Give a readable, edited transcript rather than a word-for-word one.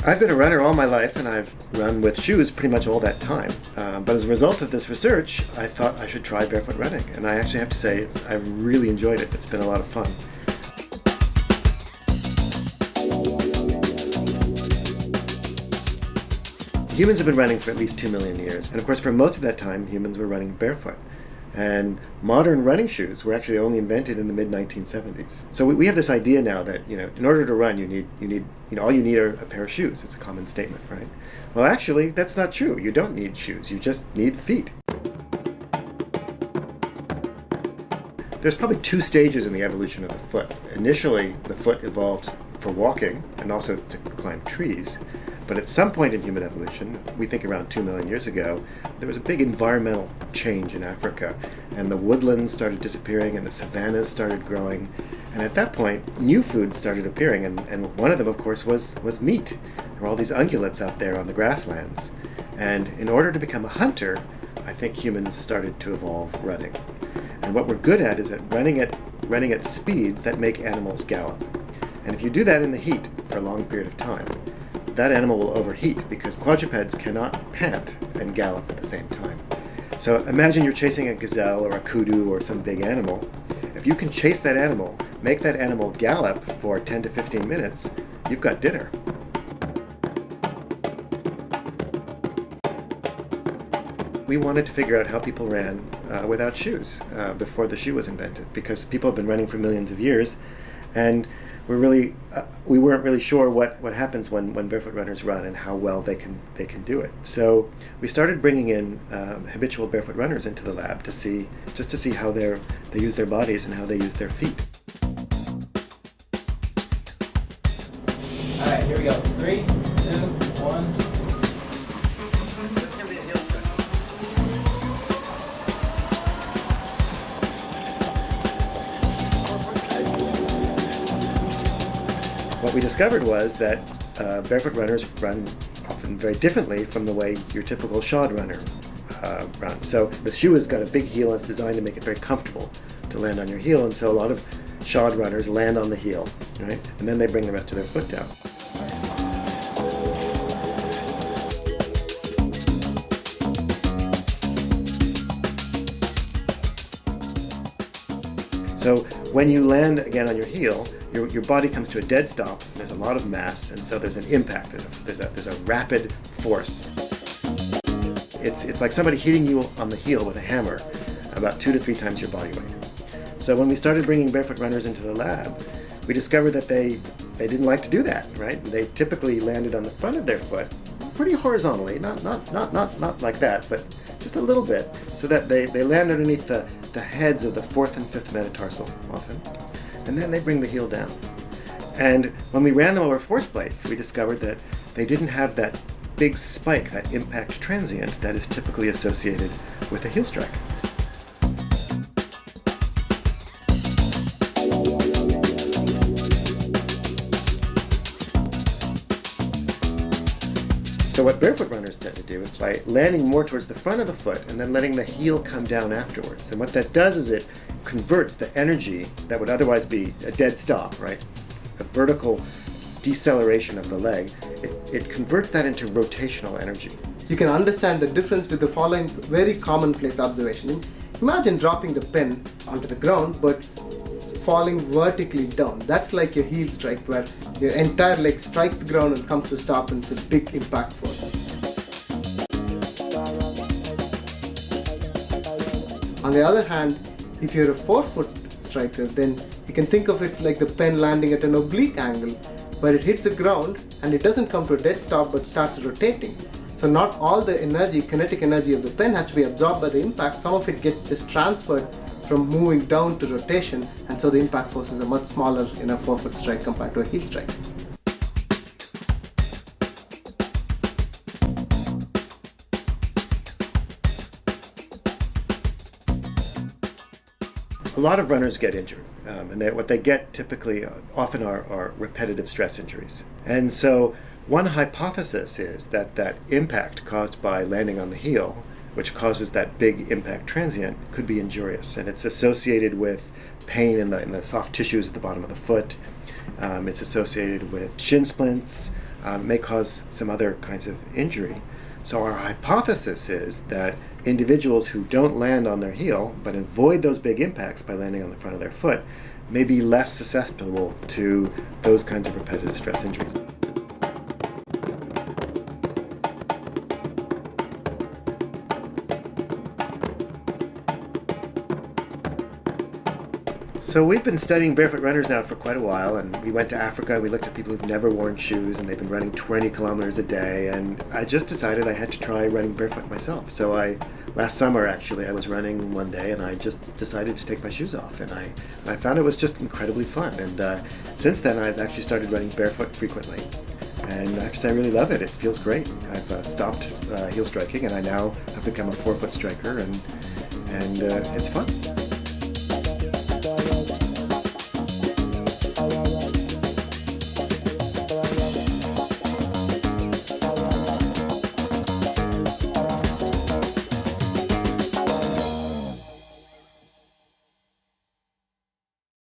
I've been a runner all my life, and I've run with shoes pretty much all that time. But as a result of this research, I thought I should try barefoot running. And I actually have to say, I've really enjoyed it. It's been a lot of fun. Humans have been running for at least 2 million years. And of course, for most of that time, humans were running barefoot. And modern running shoes were actually only invented in the mid-1970s. So we have this idea now that, in order to run, all you need are a pair of shoes. It's a common statement, right? Well, actually, that's not true. You don't need shoes. You just need feet. There's probably 2 stages in the evolution of the foot. Initially, the foot evolved for walking and also to climb trees. But at some point in human evolution, we think around 2 million years ago, there was a big environmental change in Africa, and the woodlands started disappearing and the savannas started growing. And at that point, new foods started appearing, and one of them, of course, was meat. There were all these ungulates out there on the grasslands. And in order to become a hunter, I think humans started to evolve running. And what we're good at is running at speeds that make animals gallop. And if you do that in the heat for a long period of time, that animal will overheat because quadrupeds cannot pant and gallop at the same time. So imagine you're chasing a gazelle or a kudu or some big animal. If you can chase that animal, make that animal gallop for 10 to 15 minutes, you've got dinner. We wanted to figure out how people ran without shoes before the shoe was invented, because people have been running for millions of years, and we weren't really sure what happens when barefoot runners run and how well they can do it. So we started bringing in habitual barefoot runners into the lab to see how they use their bodies and how they use their feet. All right, here we go. 3, 2, 1. What we discovered was that barefoot runners run often very differently from the way your typical shod runner runs. So the shoe has got a big heel and it's designed to make it very comfortable to land on your heel, and so a lot of shod runners land on the heel, right? And then they bring the rest of their foot down. So when you land again on your heel, your body comes to a dead stop. There's a lot of mass, and so there's an impact. There's a rapid force. It's like somebody hitting you on the heel with a hammer, about 2 to 3 times your body weight. So when we started bringing barefoot runners into the lab, we discovered that they didn't like to do that, right? They typically landed on the front of their foot, pretty horizontally, not like that, but just a little bit, so that they land underneath the heads of the 4th and 5th metatarsal often, and then they bring the heel down. And when we ran them over force plates, we discovered that they didn't have that big spike, that impact transient that is typically associated with a heel strike. So what barefoot runners tend to do is by landing more towards the front of the foot and then letting the heel come down afterwards. And what that does is it converts the energy that would otherwise be a dead stop, right? A vertical deceleration of the leg. It converts that into rotational energy. You can understand the difference with the following very commonplace observation. Imagine dropping the pen onto the ground but falling vertically down. That's like your heel strike, where your entire leg strikes the ground and comes to stop, and it's a big impact force. On the other hand, if you're a 4-foot striker, then you can think of it like the pen landing at an oblique angle, where it hits the ground and it doesn't come to a dead stop but starts rotating. So not all the energy, kinetic energy of the pen has to be absorbed by the impact. Some of it gets just transferred from moving down to rotation, and so the impact forces are much smaller in a 4-foot strike compared to a heel strike. A lot of runners get injured, and what they get typically often are repetitive stress injuries. And so one hypothesis is that impact caused by landing on the heel, which causes that big impact transient, could be injurious, and it's associated with pain in the soft tissues at the bottom of the foot. It's associated with shin splints, may cause some other kinds of injury. So our hypothesis is that individuals who don't land on their heel but avoid those big impacts by landing on the front of their foot may be less susceptible to those kinds of repetitive stress injuries. So we've been studying barefoot runners now for quite a while, and we went to Africa and we looked at people who've never worn shoes and they've been running 20 kilometers a day, and I just decided I had to try running barefoot myself. So last summer actually, I was running one day and I just decided to take my shoes off, and I found it was just incredibly fun, and since then I've actually started running barefoot frequently. And actually I really love it. It feels great. I've stopped heel striking and I now have become a forefoot striker, and it's fun.